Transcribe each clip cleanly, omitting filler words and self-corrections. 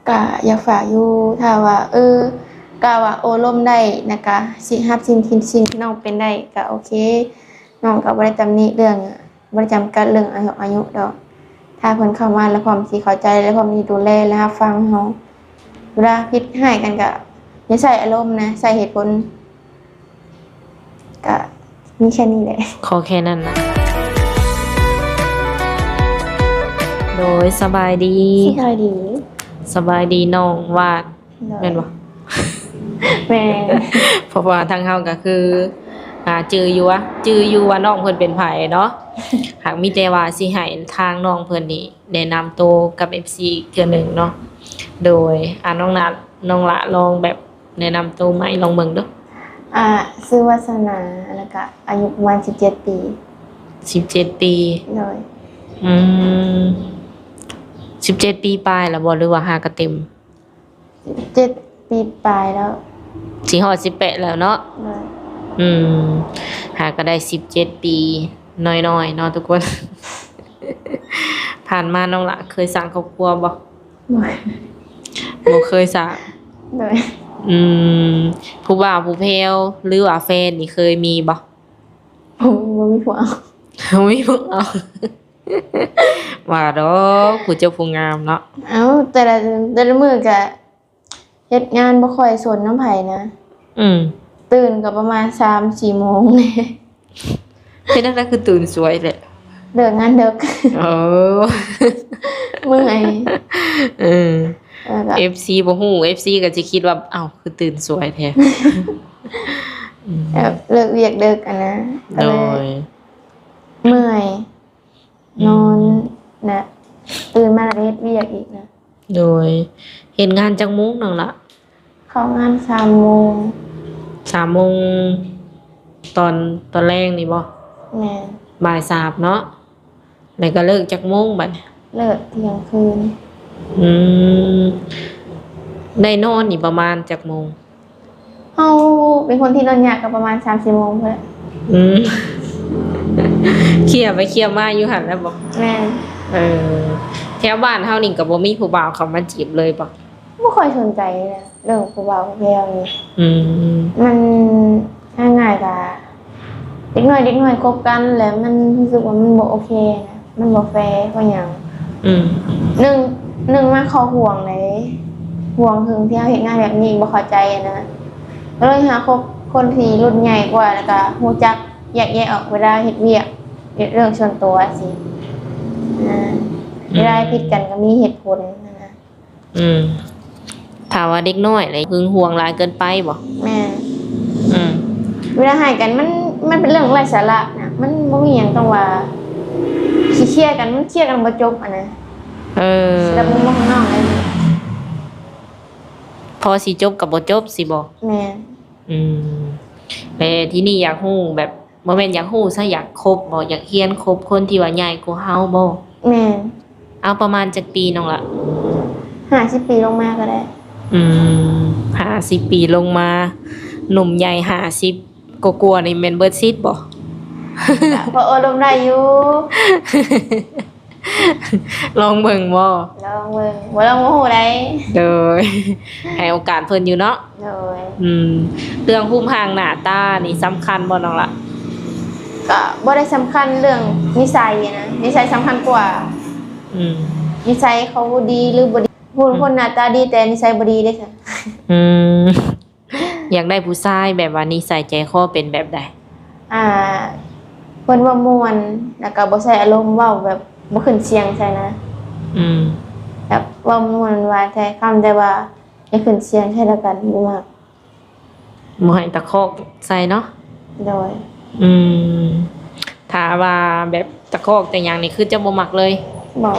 ก็อยากฝากอยู่ถ้าว่า ก็ว่าโอ้ร่มได้นะคะสิรับสิ่งที่น้องเป็นได้ก็โอเคน้องก็บ่ได้ตำหนิเรื่องบ่ได้จำกัดเรื่องอายุดอกถ้าเพิ่นเข้ามาแล้วพร้อมสิเข้าใจและพร้อมสิดูแลและรับฟังเฮาเวลาผิดให้กันก็อย่าใช้อารมณ์นะใช้เหตุผลก็มีแค่นี้แหละขอแค่นั้นนะโดยสบายดี สบายดีสบายดีน้องวาดแม่นบ่ แม่น เพราะว่าทางเฮาก็คือจืออยู่ว่าน้องเพิ่นเป็นไผเนาะ หากมีแต่ว่าสิให้ทางน้องเพิ่นนี่แนะนำตัวกับ FC อีกเทื่อหนึงเนาะโดยน้องนัดน้องละลองแบบแนะนำตัวใหม่ลองเบิ่งเด้อชื่อวาสนาแล้วก็อายุประมาณ17 ปี17 ปีเลยอืม17 ปีปลายแล้วบ่หรือว่า5ก็เต็ม7 ปีปลายแล้วสิฮอด18แล้วเนาะเลยอืมหาก็ได้17 ปีน้อยๆเนาะทุกคน ผ่านมาน้องละเคยสร้างครอบครัวบ่บ่เคยสร้างเลยอืมผู้บ่าวผู้เพลหรือว่าแฟนนี่เคยมีบ่ผมบ่มีผัวมีบ่เอาว่าดอกผู้เจ้าผู้งามเนาะเอ้าแต่ละมื้อก็เฮ็ดงานบ่ค่อยสนน้ำไผนะตื่นก็ประมาณ 3-4 โมงนี่เฮ็ดนั่นคือตื่นสวยแหละเลิกงานดึกโอ้เมื่อยFC บ่ฮู้ FC ก็สิคิดว่าอ้าวคือตื่นสวยแท้เลิกเวียกดึกอะนะโดยเมื่อยนอนนะตื่นมาแล้วเฮ็ดเวียกอีกนะโดยเฮ็ดงานจักโมงนั่นล่ะเข้างาน3 โมง3 โมงตอนแรกนี่บ่แม่นบ่าย3เนาะแล้วก็เลิกจักโมงบัดเลิกเที่ยงคืนได้นอนนี่ประมาณจักโมงเฮาเป็นคนที่นอนยากก็ประมาณ 3-4 โมงพุ่นแหละเคลียร์ไปเคลียร์มาอยู่หั่นแล้วบ่แม่นแถวบ้านเฮานี่ก็บ่มีผู้บ่าวเข้ามาจีบเลยบ่บ่ค่อยสนใจนะเรื่องผู้บ่าวผู้แพวนี่มันง่ายๆก็เด็กน้อยคบกันแล้วมันรู้สึกว่ามันบ่โอเคนะมันบ่แฟร์เพราะหยังหนึ่งมาเขาห่วงเลยห่วงถึงที่เฮาเฮ็ดงานแบบนี้บ่เข้าใจนะก็เลยหาคบคนที่รุ่นใหญ่กว่าแล้วก็รู้จักแยกแยะออกเวลาเฮ็ดเวียกเรื่องส่วนตัวสิเวลาผิดกันก็มีเหตุผลนะถ้าว่าเด็กน้อยเลยหึงหวงหลายเกินไปบ่แม่เวลาให้กันมันเป็นเรื่องไร้สาระนะมันบ่มีหยังต้องว่าสิเคลียร์กันมันเคลียร์กันบ่จบอ่ะนะแล้วมุมมองข้างนอกเลยพอสิจบก็บ่จบสิบ่แม่แต่ที่นี่อยากฮู้แบบบ่แม่นอยากฮู้ซะอยากคบบ่อยากเรียนคบคนที่ว่าใหญ่กว่าเฮาบ่แม่เอาประมาณจักปีน้องล่ะ50 ปีลงมาก็ได้50 ปีลงมาหนุ่มใหญ่50กลัวๆนี่แม่นเบิดซิดบ่พอลมได้อยู่ ลองเบิ่งบ่ลองเบิ่งบ่ลองโมโหได้โดยให้โอกาสเพิ่นอยู่เนาะโดยเรื่องรูปร่างหน้าตานี่สำคัญบ่น้องล่ะก็บ่ได้สำคัญเรื่องนิสัยนะนิสัยสำคัญกว่านิสัยเขาดีหรือบ่ดีคนหน้าตาดีแต่นิสัยบ่ดีเด้ค่ะอยากได้ผู้ชายแบบว่านิสัยใจคอเป็นแบบใดเพิ่นว่าม่วนแล้วก็บ่ใช้อารมณ์เว้าแบบบ่ขึ้นเสียงใช่นะแบบว่าม่วนว่าแท้คำแต่ว่าอย่าขึ้นเสียงใช่แล้วกันบ่มักบ่ให้ตะคอกใส่เนาะโดยถ้าว่าแบบตะคอกแต่หยังนี่คือจะบ่มักเลยบ่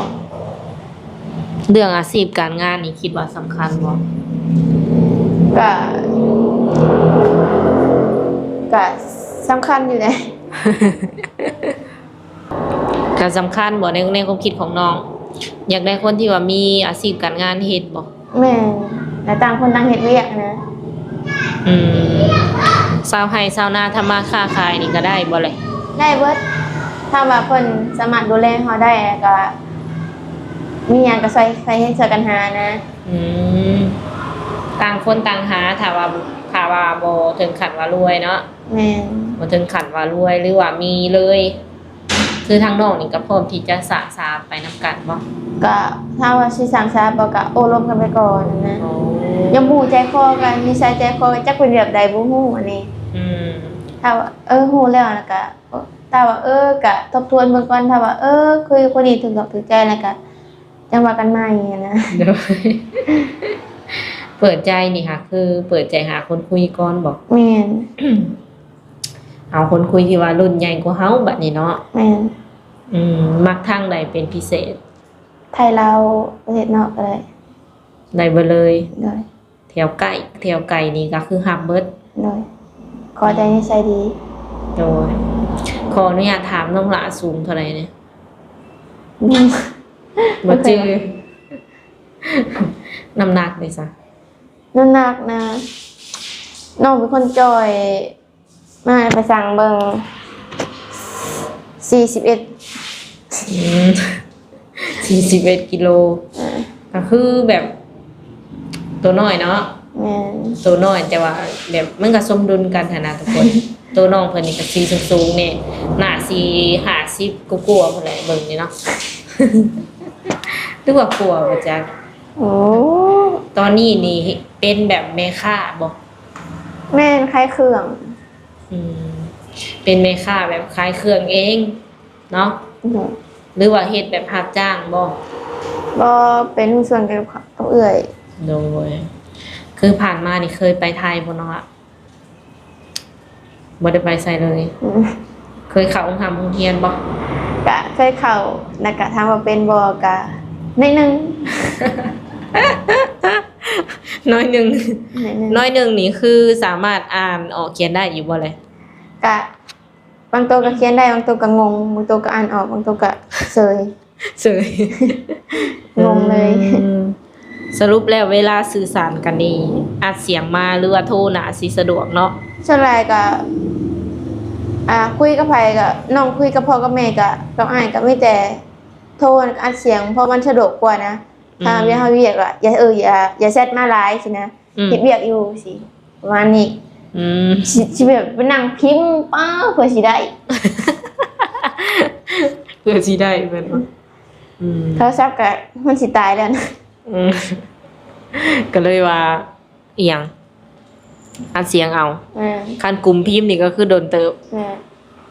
เรื่องอาชีพการงานนี่คิดว่าสำคัญบ่ก็สำคัญอยู่แหละก็สำคัญบ่ในความคิดของน้องอยากได้คนที่ว่ามีอาชีพการงานเฮ็ดบ่แม่แล้วต่างคนต่างเฮ็ดเวียกนะชาวไร่ชาวนาทำมาค้าขายนี่ก็ได้บ่เลยได้เบิดถ้าว่าเพิ่นสามารถดูแลเฮาได้ก็มีหยังก็ช่วยให้ช่วยกันหานะ อืมต่างคนต่างหาถ้าว่าบ่ถึงขั้นว่ารวยเนาะ แม่น บ่ถึงขั้นว่ารวยหรือว่ามีเลย คือทางน้องนี่ก็พร้อมที่จะสะสางไปนํกันบ่ ก็ถ้าว่าสิสั่งซาบ่ก็โอ้ลมกันไปก่อนนะ โอ้ ยังบ่ฮู้ใจคอกันนิสัยใจคอจักเป็นแบบใดบ่ฮู้อันนี้ อืม ถ้าว่าฮู้แล้วแล้วก็ถ้าว่าก็ทบทวนเบิ่งก่อนถ้าว่าคุยคนนี้ถึงกับถึงใจแล้วก็จังว่ากันใหม่อะนะ เดี๋ยว เปิดใจนี่ค่ะ คือเปิดใจหาคนคุยก่อนบอก แม่น เอาคนคุยที่ว่ารุ่นใหญ่กว่าเฮาบัดนี้เนาะ แม่น มักทางใดเป็นพิเศษ ไทยลาวประเทศนอกก็ได้ ได้เบ่เลย โดย แถวไกลนี่ก็คือฮับเบิด โดยขอใจนิสัยดี โดยขออนุญาตถามน้องหละสูงเท่าไหร่เนี่ยบ่จื้อน้ำหนักเลยซะ น้ำหนักนะน้องเป็นคนจอยมาไปสั่งเบิ่ง41 อืม41กิโลก็คือแบบตัวน้อยเนาะ แม่น ตัวน้อยแต่ว่าแบบมันก็สมดุลกันฐานะทุกคน ตัวน้องเพิ่นนี่ก็สีสูงๆนี่หน้าสี50กว่าๆพุ่นแหละเบิ่งนี่เนาะ หรือว่ากลัวบ่จัก โอ้ ตอนนี้นี่เป็นแบบแม่ค้าบ่ แม่นคล้ายเครื่อง อืมเป็นแม่ค้าแบบขายเครื่องเองเนาะ โดย หรือว่าเฮ็ดแบบรับจ้างบ่ บ่เป็นส่วนเกี่ยวกับตัวเอื้อย โดยคือผ่านมานี่เคยไปไทยบ่เนาะอะบ่ได้ไปไสเลย อืม เคยเข้าโรงเรียนบ่ ก็เคยเข้าแล้วก็ถามว่าเป็นบ่ก็นิดนึง น้อยหนึง นิดนึง น้อยหนึงนี่คือสามารถอ่านออกเขียนได้อยู่บ่เลย ก็บางตัวก็เขียนได้บางตัวก็งงบางตัวก็อ่านออกบางตัวก็เซย เสย งงเลย อืมสรุปแล้วเวลาสื่อสารกันนี่อัดเสียงมาหรือว่าโทรน่ะสิสะดวกเนาะ ส่วนใหญ่ก็คุยกับไผก็น้องคุยกับพ่อกับแม่ก็กับอ้ายก็มีแต่โทรอัดเสียงเพราะมันสะดวกกว่านะถ้าเฮาเวียกอ่ะอย่าแชทมาหลายสินะเฮ็ดเวียกอยู่สิประมาณนี้ อืม สิแบบไปนั่งพิมพ์ป้าเพื่อสิได้ เพื่อสิได้แม่นบ่อืม โทรศัพท์ก็มันสิตายแล้วนะ อืมก็เลยว่าอีหยังอัดเสียงเอา คันกลุ่มพิมพ์นี่ก็คือโดนเติบ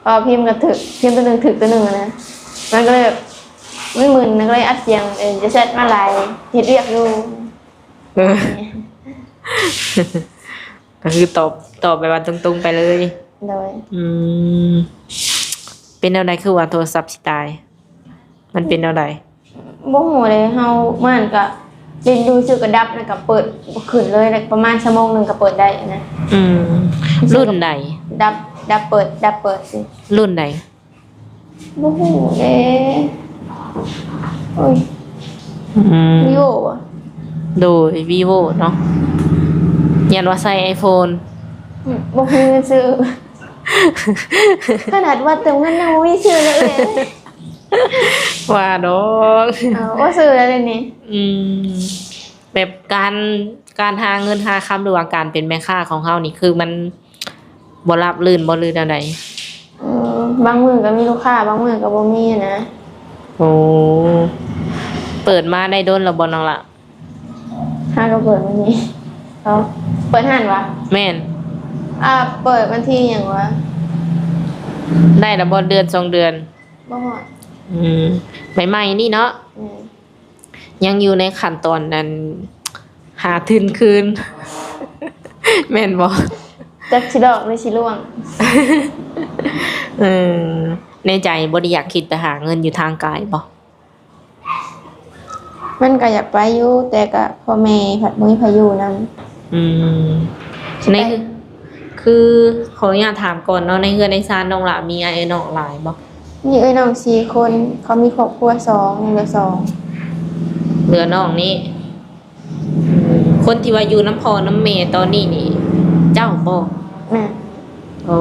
พอพิมพ์ก็ถึกพิมพ์ตัวหนึงถึกตัวหนึงอะนะมันก็เลยแบบไม่มึนก็เลยอัดเสียงจะแชทมาหลายเฮ็ดเวียกอยู่ เออ ก็คือตอบไปว่าตรงๆไปเลย โดย อืม เป็นแนวใดคือว่าโทรศัพท์สิตาย มันเป็นแนวใด บ่ฮู้เลยเฮามันก็เล่นดูซื่อก็ดับแล้วก็เปิดขึ้นเลยแล้วประมาณชั่วโมงหนึงก็เปิดได้นะ อืม รุ่นใด ดับเปิดสิ รุ่นใด บ่ฮู้เด้โอ้ย อืม วิโออ่ะ โดย vivo เนาะยันว่าใส่ iPhone บ่ฮู้ชื่อ ขนาดว่าเติมเงินยังบ่มีชื่อเลย ว่าดอก ว่าซื้อแล้วเลยนี่ อืม แบบการหาเงินหาคำหรือว่าการเป็นแม่ค้าของเฮานี่คือมันบ่ราบรื่นบ่ลื่นแนวใด บางมื้อก็มีลูกค้าบางมื้อก็บ่มีนะ โอ้เปิดมาได้โดนแล้วบ่น้องล่ะ ห้างก็เปิดวันนี้เอาเปิดห้านวะ แม่น เปิดวันที่หยังวะ ได้แล้วบ่เดือน2เดือน บ่ฮอด อืมใหม่ๆนี่เนาะ อืม ยังอยู่ในขั้นตอนนั้นหาทุนคืน แม่นบ่ จักสิดอกหรือสิร่วง เออในใจบ่ได้อยากคิดแต่หาเงินอยู่ทางกายบ่ มันก็อยากไปอยู่แต่ก็พ่อแม่ผัดบ่มีพายุนำ อืมในคือขออนุญาตถามก่อนเนาะในเฮือนในซานน้องหล่ะมีอ้ายน้องหลายบ่ มีน้อง4คนเขามีครอบครัว2ยังเหลือ2 เหลือน้องนี่คนที่ว่าอยู่น้ำพ่อน้ำแม่ตอนนี้นี่ เจ้าบ่ แม่ โอ้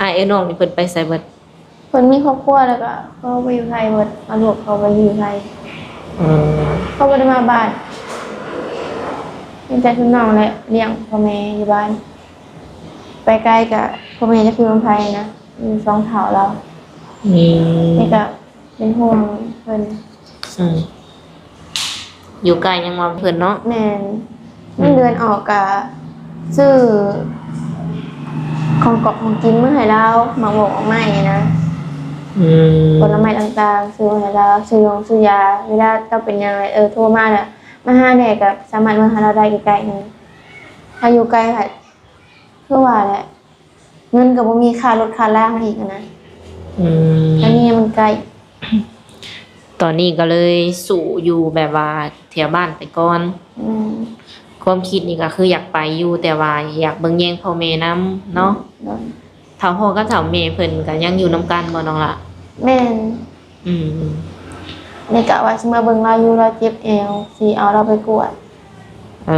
อ้ายน้องนี่เพิ่นไปไสเบิด เพิ่นมีครอบครัวแล้วก็เขาไปอยู่ไทยเบิดเอาลูกเขาไปอยู่ไทย อืม เขาบ่ได้มาบ้านมีแต่ชุนน้องและเลี้ยงพ่อแม่อยู่บ้านไปไกลกับพ่อแม่จะคือลำไพนะมีสองเถาเรา อืม นี่ก็เป็นห่วงเพิ่น อืมอยู่ไกลยังมาเพิ่นเนาะ แม่นเงินเดือนออกกะซื้อของเกาะของกินเมื่อให้เรามาบอกออกมาอย่างนี้นะ อืม ผลไม้ต่างๆซื้อมาให้เราซื้อยาเวลาเราเป็นยังไงโทรมาเนี่ยมาหาเนี่ยก็สามารถมาหาเราได้ใกล้ๆนึงถ้าอยู่ไกลค่ะคือว่าแหละเงินก็บ่มีค่ารถค่าล่างอีกนะ อืม อันนี้มันไกล ตอนนี้ก็เลยสู่อยู่แบบว่าแถวบ้านไปก่อน อืม ความคิดนี่ก็คืออยากไปอยู่แต่ว่าอยากเบิ่งแยงพ่อแม่นํเนาะ โดน เฒ่าพ่อกับเฒ่าแม่เพิ่นก็ยังอยู่นํกันบ่น้องล่ะ แม่น อืม นี่กะว่าสิมาเบิ่งเราอยู่เราเจ็บเอวสิเอาเราไปกวด เอ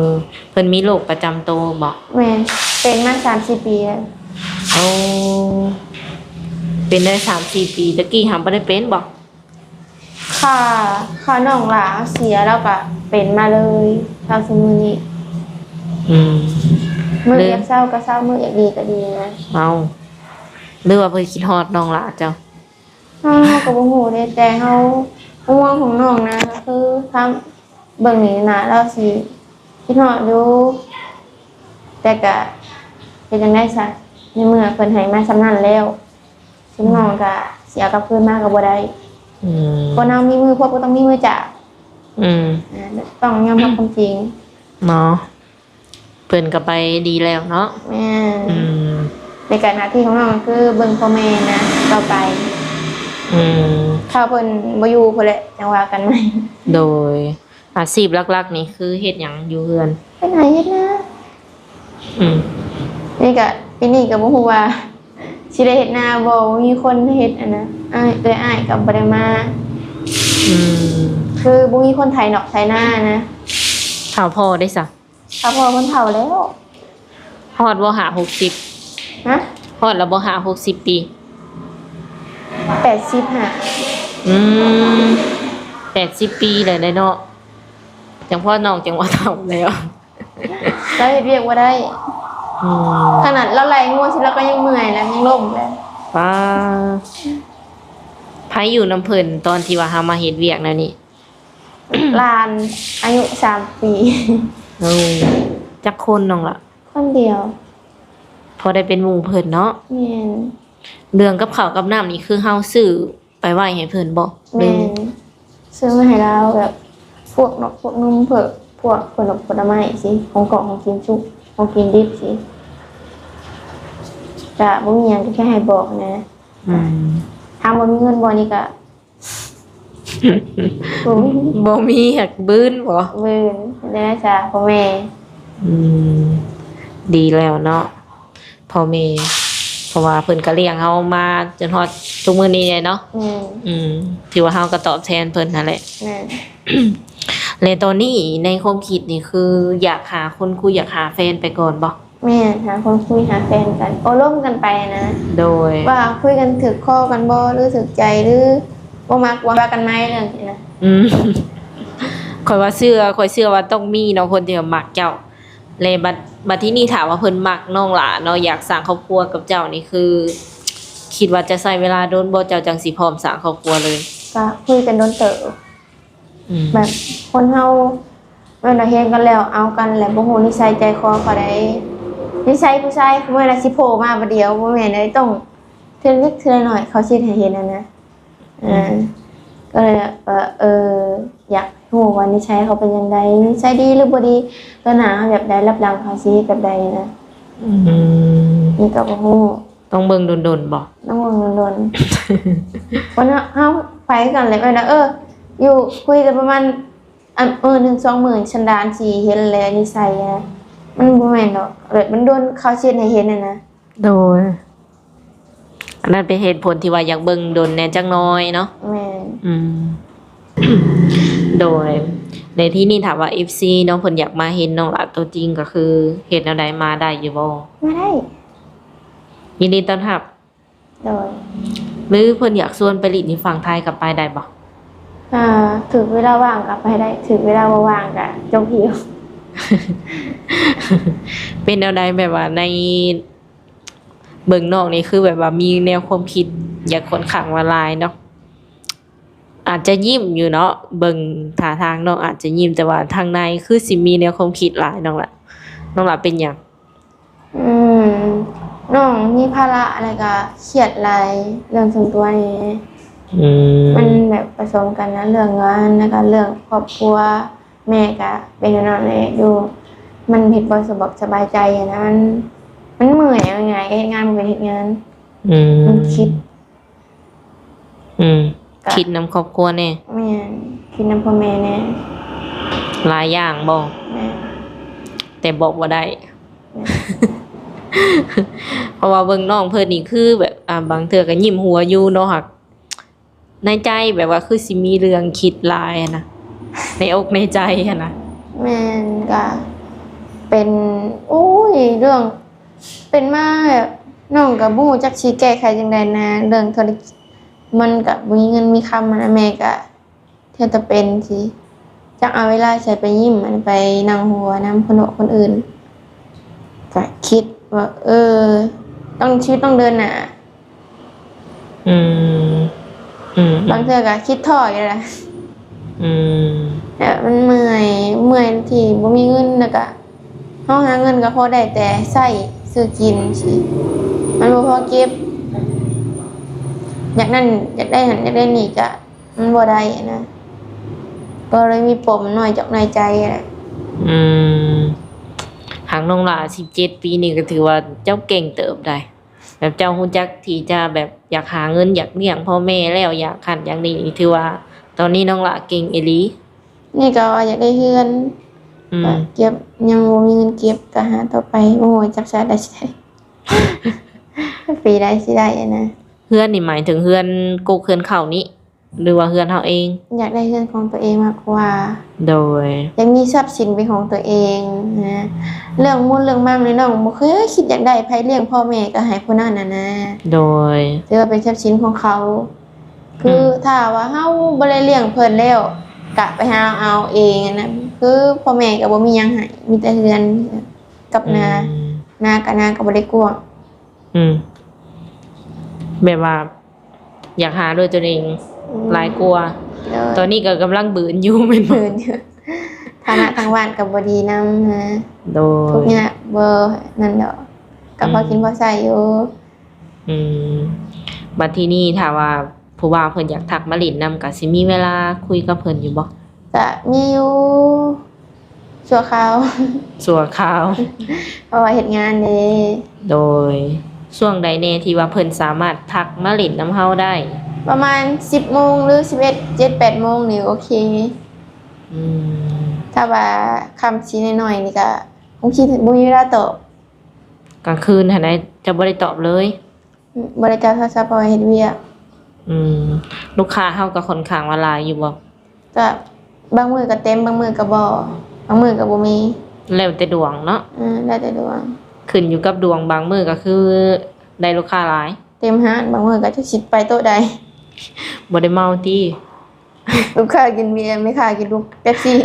อเพิ่นมีโรคประจำตัวบ่ แม่นเป็นมา3-4 ปีแล้ว เอาเป็นได้3-4 ปีตะกี้หำบ่ได้เป็นบ่ ค่าน้องหลาเสียแล้วก็เป็นมาเลยเท่าซุมื้อนี้ อืม มื้ออยากเศร้าก็เศร้ามื้ออยากดีก็ดีนะ เอาหรือว่าเพิ่นคิดฮอดน้องล่ะเจ้า เฮาก็บ่ฮู้เด้แต่เฮาห่วงของน้องนะก็คือทำเบิ่งนี่นะเราสิคิดฮอดอยู่แต่ก็เป็นจังได๋ซะในเมื่อเพิ่นให้มาซำนั้นแล้วซึ่งน้องก็สิเอากลับคืนมาก็บ่ได้ อืม คนเรามีมือพบก็ต้องมีมือจับ อืม ต้องยอมรับความจริง เนาะเพิ่นก็ไปดีแล้วเนาะ แม่ อืม ในการหน้าที่ของเราคือเบิ่งพ่อแม่นะต่อไป อืม ถ้าเพิ่นบ่อยู่พุ่นแหละจังว่ากันใหม่ โดยอาชีพหลักๆนี่คือเฮ็ดหยังอยู่เฮือน ไปไหนเฮ็ดนะ อืม นี่ก็ปีนี้ก็บ่ฮู้ว่าสิได้เฮ็ดนาบ่มีคนเฮ็ดอันนะอ้ายก็บ่ได้มา อืม คือบ่มีคนไถเนาะไถนานะ ถามพ่อได้ซะ ถ้าพ่อเพิ่นเฒ่าแล้ว ฮอดบ่หา60 ฮะ ฮอดแล้วบ่หา60 ปี 85 อืม80 ปีเลยได้เนาะจังพ่อน้องจังว่าเฒ่าแล้ว เราเฮ็ดเวียกบ่ได้ อืม ขนาดเราไล่งัวสิเราก็ยังเมื่อยแล้วยังล้มแล้ว ป้าไผอยู่น้ำเพิ่นตอนที่ว่าเฮามาเฮ็ดเวียกแล้วนี่ ลานอายุ3 ปี โอ้จักคนน้องล่ะ คนเดียว พอได้เป็นหมู่เพิ่นเนาะ แม่น เรื่องกับข้าวกับน้ำนี่คือเฮาซื้อไปไว้ให้เพิ่นบ่ แม่นซื้อมาให้เราแบบพวกนกพวกนุ่มเผือกพวกผลไม้สิของเกาะของกินชุกของกินดิบสิจะบ่มีหยังก็แค่ให้บอกนะ อืม ถ้าบ่มีเงินบ่นี่ก็บ่มี บ่มีหักบื้นบ่ เวินได้นะจ๊ะพ่อแม่ อืมดีแล้วเนาะพ่อแม่เพราะว่าเพิ่นก็เลี้ยงเฮามาจนฮอดทุกมื้อนี้เลยเนาะ แม่น อืมถือว่าเฮาก็ตอบแทนเพิ่นนั่นแหละ แม่น เลยตอนนี้ในความคิดนี่คืออยากหาคนคุยอยากหาแฟนไปก่อนบ่ แม่นหาคนคุยหาแฟนกันโอ้ร่วมกันไปนะ โดย ว่าคุยกันถึกข้อกันบ่หรือถึกใจหรือบ่มักว่ากันไหมเรื่องนี้นะ อืม ข่อยว่าข่อยเชื่อว่าต้องมีเนาะคนที่มักเจ้าเลยบัดที่นี่ถามว่าเพิ่นมักน้องหลาเนาะอยากสร้างครอบครัวกับเจ้านี่คือ คิดว่าจะใช้เวลาโดนบ่เจ้าจังสิพร้อมสร้างครอบครัวเลย ก็คุยกันโดนเต๋อ อืม แบบคนเฮาเมื่อเราเฮ็ดกันแล้วเอากันแล้วบ่ฮู้นิสัยใจคอเขาได้นิสัยผู้ชายเมื่อละสิโผล่มาบัดเดียวบ่แม่นได้ต้องเทื่อนิดเทื่อหน่อยเขาสิให้เห็นนะก็เลยอยากรู้ว่านิสัยเขาเป็นจังไดนิสัยดีหรือบ่ดีตัวหน้าเขาแบบใดรับหลังเขาสิแบบใดนะ อืม นี่ก็บ่ฮู้ ต้องเบิ่งโดนๆบ่ น้องวงโดนๆวันเฮาไปกันเลยแม่นะอยู่คุยกันประมาณ1-2 มื้อฉันดานสิเห็นแล้วนิสัยนะมันบ่แม่นดอกแบบมันโดนเขาเช็ดให้เห็นน่ะนะ โดยอันนั้นเป็นเหตุผลที่ว่าอยากเบิ่งโดนแหน่จักหน้อยเนาะ แม่น อืม โดย ในที่นี่ถามว่า FC น้องเพิ่นอยากมาเห็นน้องหลาตัวจริงก็คือเฮ็ดแนวใดมาได้อยู่บ่ มาได้ ยินดีต้อนรับ โดย หรือเพิ่นอยากชวนไปลิดในฝั่งไทยกับไปได้บ่ ถึงเวลาว่างก็ไปได้ถึงเวลาบ่ว่างก็จกหิว เป็นแนวใดแบบว่าในเบิ่งนอกนี่คือแบบว่ามีแนวความคิดอยากค่อนข้างว่าหลายเนาะอาจจะยิ้มอยู่เนาะเบิ่งท่าทางน้องอาจจะยิ้มแต่ว่าทางในคือสิมีแนวความคิดหลายน้องล่ะเป็นหยังอืมน้องมีภาระอะไรก็เครียดหลายเรื่องส่วนตัวนี่ อืม มันแบบผสมกันนะเรื่องงานแล้วก็เรื่องครอบครัวแม่ก็เป็นอยู่นั่นแหละอยู่มันผิดบ่สบายใจอะนะมันเมื่อยยังไงก็เฮ็ดงานมันเป็นเฮ็ดงาน อืม มันคิด คิดนำครอบครัวแน่ แม่นคิดนำพ่อแม่แน่ หลายอย่างบ่ แม่ แต่บอกบ่ได้ เพราะว่าเบิ่งน้องเพิ่นนี่คือแบบบางเทื่อก็ยิ้มหัวอยู่เนาะหักในใจแบบว่าคือสิมีเรื่องคิดหลายอะนะในอกในใจอะนะ แม่นก็เป็นโอ้ยเรื่องเป็นมาแบบน้องก็บ่รู้จักสิแก้ไขจังไดนะเรื่องธุรกิจมันก็บ่มีเงินมีคำนะแม่ก็เที่ยวแต่เป็นสิจักเอาเวลาใช้ไปยิ้มมันไปนั่งหัวนำคนอื่นก็คิดว่าต้องชีวิตต้องเดินหน้า อืมอืม บางเทื่อก็คิดท้ออยู่ล่ะ อืม แบบมันเมื่อยที่บ่มีเงินแล้วก็เฮาหาเงินก็พอได้แต่ใช้ซื้อกินสิมันบ่พอเก็บอยากนั่นอยากได้หันอยากได้นี่ก็มันบ่ได้อะนะก็เลยมีปมน้อยจากในใจแหละ อืมหางน้องหลา17 ปีนี่ก็ถือว่าเจ้าเก่งเติบได้แบบเจ้าฮู้จักที่จะแบบอยากหาเงินอยากเลี้ยงพ่อแม่แล้วอยากขันอย่างนี้นี่ถือว่า ตอนนี้น้องหลาเก่งอีหลี นี่ก็ว่าอยากได้เฮือน อืม ก็เก็บยังบ่มีเงินเก็บก็หาต่อไปโอ้ยจักชาติได้สิได้ ปีใดสิได้อะนะ เฮือนนี่หมายถึงเฮือนกูเฮือนเขานี่หรือว่าเฮือนเฮาเอง อยากได้เฮือนของตัวเองมากกว่า โดย อยากมีทรัพย์สินเป็นของตัวเองนะเรื่องมุ่นเรื่องมั่งเลยน้องบ่เคยคิดอยากได้ไผเลี้ยงพ่อแม่ก็ให้ผู้นั้นน่ะนะ โดย ถือว่าเป็นทรัพย์สินของเขา คือถ้าว่าเฮาบ่ได้เลี้ยงเพิ่นแล้วกะไปหาเอาเองอะนะคือพ่อแม่ก็บ่มีหยังให้มีแต่เรือนกับนา อืม นากับนาก็บ่ได้กว้าง อืมแบบว่า อยากหาด้วยตัวเองหลายกลัวาตอนนี้ก็กำลังบืนอยู่แม่นบ่ เพิ่นอยู่ฐานะทางบ้านก็บ่ดีนำนะ โด ทุก ย อย่างบ่นั่นดอกก็พอกินพอใช้อยู่ อืมบัดทีนี้ถ้าว่าผู้ว่าเพิ่นอยากทักมาเล่นนำก็สิมีเวลาคุยกับเพิ่นอยู่บ่ ก็มีอยู่ชั่วคราว สัวข่าว เพราะว่าเฮ็ดงานเด้ โดยช่วงใดแน่ที่ว่าเพิ่นสามารถทักมาเล่นนำเฮาได้ ประมาณ 10 โมงหรือ 11 7-8 โมงนี่โอเค อืม ถ้าว่าคำชี้น้อยๆนี่ก็บางทีบ่มีเวลาตอบ กลางคืนหั่นได้จะบ่ได้ตอบเลย บ่ได้จับโทรศัพท์เพราะว่าเฮ็ดเวียก อืมลูกค้าเฮาก็ค่อนข้างว่าหลายอยู่บ่ ก็บางมื้อก็เต็มบางมื้อก็บ่บางมื้อก็บ่มี แล้วแต่ดวงเนาะ แล้วแต่ดวง ขึ้นอยู่กับดวงบางมื้อก็คือได้ลูกค้าหลาย เต็มห้านบางมื้อก็จะสิไปโต๊ะใด บ่ได้เมาติ ลูกค้ากินเบียร์ไม่ค้ากินลูกเป๊ปซี่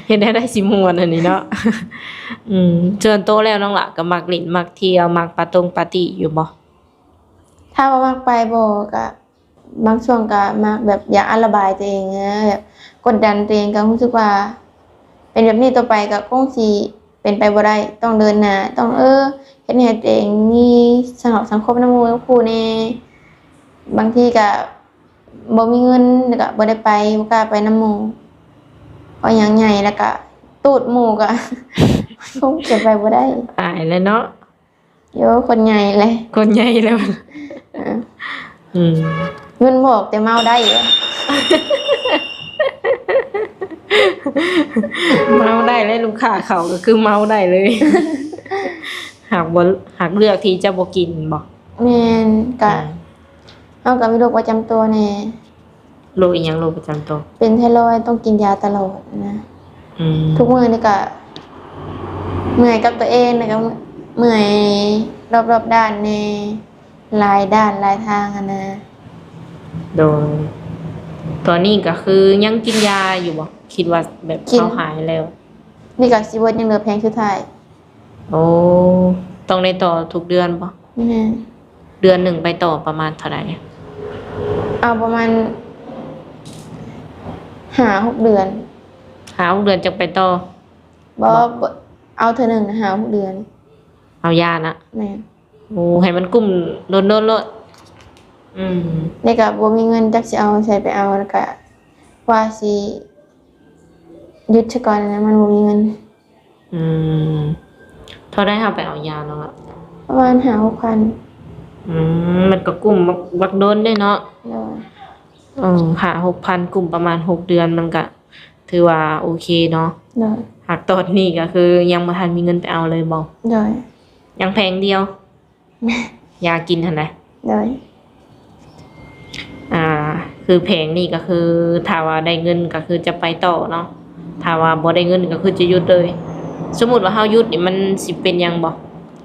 เฮ็ดได้สิม่วนอันนี้เนาะ อืมเชิญโตะแล้วน้องหละก็มักเล่นมักเที่ยวมักปาร์ตี้อยู่บ่ ถ้าว่ามักไปบ่ก็บางช่วงก็มักแบบอยากระบายตัวเองนะแบบกดดันตัวเองก็รู้สึกว่า เป็นแบบนี้ต่อไปก็คงสิเป็นไปบ่ได้ต้องเดินหน้าต้องเฮ็ดให้ตัวเองมีสนองสังคมนำหมู่กับครูแน่บางทีก็บ่มีเงินแล้วก็บ่ได้ไปบ่กล้าไปนำหมู่เพราะหยังใหญ่แล้วก็ตูดหมู่ก็ คงจะไปบ่ได้ ตายแล้วเนาะ โยคนใหญ่เลย คนใหญ่แล้ว เออ อืม เงินบอกแต่เมาได้เหรอ เมาได้เลยลูกค้าเขาก็คือเมาได้เลย หากเลือกที่จะบ่กินบ่ แม่นก็เฮาก็มีโรคประจำตัวแน่ โรคอีหยังโรคประจำตัว เป็นไทรอยด์ต้องกินยาตลอดนะ อืม ทุกมื้อนี่ก็เมื่อยกับตัวเองแล้วก็เมื่อยรอบๆด้านแน่หลายด้านหลายทางอะนะ อ โดยตอนนี้ก็คือยังกินยาอยู่บ่คิดว่าแบบเขาหายแล้ว นี่ก็สิเบิดยังเหลือแพงสุดท้าย โอ้ต้องได้ต่อทุกเดือนบ่ แม่น เดือนหนึ่งไปต่อประมาณเท่าไหร่ เอาประมาณ5-6 เดือน หา6 เดือนจังไปต่อ บ่เอาเทื่อหนึงนะ5-6 เดือน เอายานะ แม่น โอ้ให้มันกลุ่มโดนๆโลดอืม นี่ก็บ่มีเงินจักสิเอาใช้ไปเอาแล้วก็ว่าสิหยุดซะก่อนนะมันบ่มีเงิน อืมเท่าได้เฮาไปเอายาเนาะ ประมาณ5-6,000 มันก็กลุ่มบักโดนได้เนาะ โดย หา6,000กลุ่มประมาณ6 เดือนมันก็ถือว่าโอเคเนาะ โดย หากตอนนี้ก็คือยังบ่ทันมีเงินไปเอาเลยบ่ โดย ยังแพงเดียว ยากินหั่นน่ะ โดย คือแพงนี่ก็คือถ้าว่าได้เงินก็คือจะไปต่อเนาะถ้าว่าบ่ได้เงินก็คือจะหยุดเลย สมมุติว่าเฮาหยุดนี่มันสิเป็นหยังบ่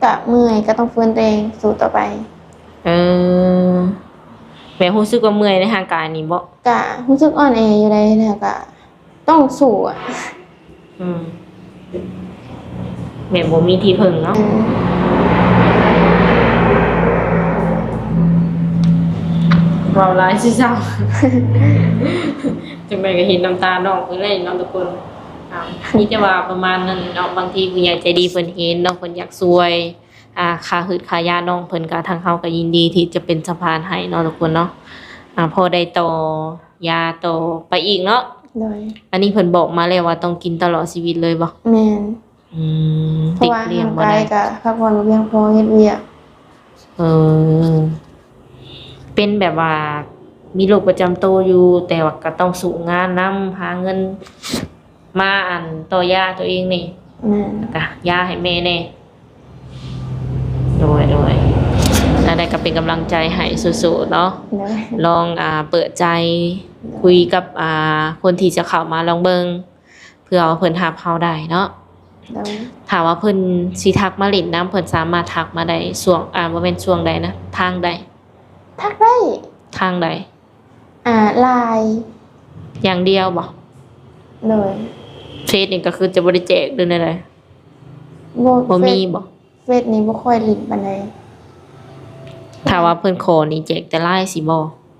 ก็เมื่อยก็ต้องฟื้นตัวเองสู้ต่อไป เออแบบรู้สึกว่าเมื่อยในร่างกายนี่บ่ ก็รู้สึกอ่อนแออยู่เลยแล้วก็ต้องสู้อ่ะ อืมแบบบ่มีที่พึ่งเนาะ เว้าหลายสิเจ้า จังได๋ก็เห็นน้ำตาน้องเพิ่นเลยเนาะทุกคนนี่จะว่าประมาณนั้นเนาะบางทีผู้ใหญ่ใจดีเพิ่นเห็นเนาะเพิ่นอยากช่วยค่าหืดค่ายาน้องเพิ่นก็ทางเฮาก็ยินดีที่จะเป็นสะพานให้เนาะทุกคนเนาะพอได้ต่อยาต่อไปอีกเนาะ โดย อันนี้เพิ่นบอกมาแล้วว่าต้องกินตลอดชีวิตเลยบ่ แม่น อืม เพราะ ติด ว่า เลี้ยง ร่าง บ่ กาย ได้ ก็พักผ่อนบ่เพียงพอเฮ็ดเวียก เออเป็นแบบว่ามีโรคประจำตัวอยู่แต่ว่าก็ต้องสู้งานนำหาเงินมาต่อยาตัวเองนี่ แม่น ก็ยาให้แม่แน่โดยแล้วได้ก็เป็นกำลังใจให้สู้ๆเนาะ โดย ลองเปิดใจคุยกับคนที่จะเข้ามาลองเบิ่งเพื่อว่าเพิ่นรับเราได้เนาะ โดย ถามว่าเพิ่นสิทักมาเล่นน้ำเพิ่นสามารถทักมาได้ช่วงบ่แม่นช่วงใดนะทางใด ทักได้ ทางใด ไลน์ อย่างเดียวบ่ โดย เฟซนี่ก็คือจะบ่ได้แจกหรือไดบ่มีบ่ เฟซนี้บ่ค่อยลิ้นปานใด ถ้าว่าเพิ่นขอนี่แจกแต่ไลน์สิบ่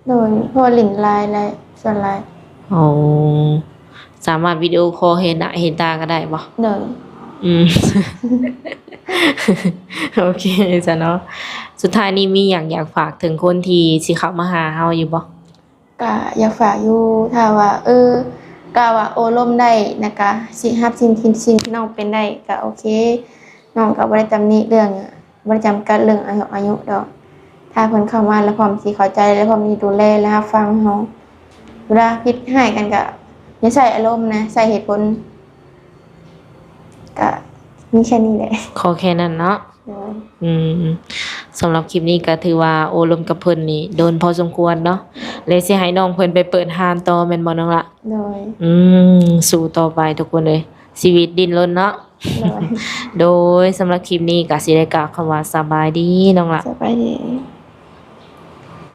โดยเพราะว่าลิ้นไลน์และส่วนไลน์ อ๋อสามารถวิดีโอคอลเห็นหน้าเห็นตาก็ได้บ่ โดย อืม โอเคจ้ะเนาะสุดท้ายนี้มีหยังอยากฝากถึงคนที่สิเข้ามาหาเฮาอยู่บ่ ก็อยากฝากอยู่ถ้าว่ากะว่าโอ้ล่มได้นะคะสิรับสิ่งที่น้องเป็นได้ก็โอเคน้องก็บ่ได้ตำหนิเรื่องบ่ได้จำกัดเรื่องอายุดอกถ้าเพิ่นเข้ามาแล้วพร้อมสิเข้าใจและพร้อมสิดูแลและรับฟังเฮาเวลาผิดให้กันก็อย่าใส่อารมณ์นะใส่เหตุผลก็มีแค่นี้แหละ ขอแค่นั้นเนาะ โดย อืมสำหรับคลิปนี้ก็ถือว่าโอลมกับเพิ่นนี่โดนพอสมควรเนาะเลยสิให้น้องเพิ่นไปเปิดห้านต่อแม่นบ่น้องละ โดย สู้ต่อไปทุกคนเลยชีวิตดิ้นรนเนาะ โดย โดยสำหรับคลิปนี้ก็สิได้กล่าวคำว่าสบายดีน้องละ สบายดี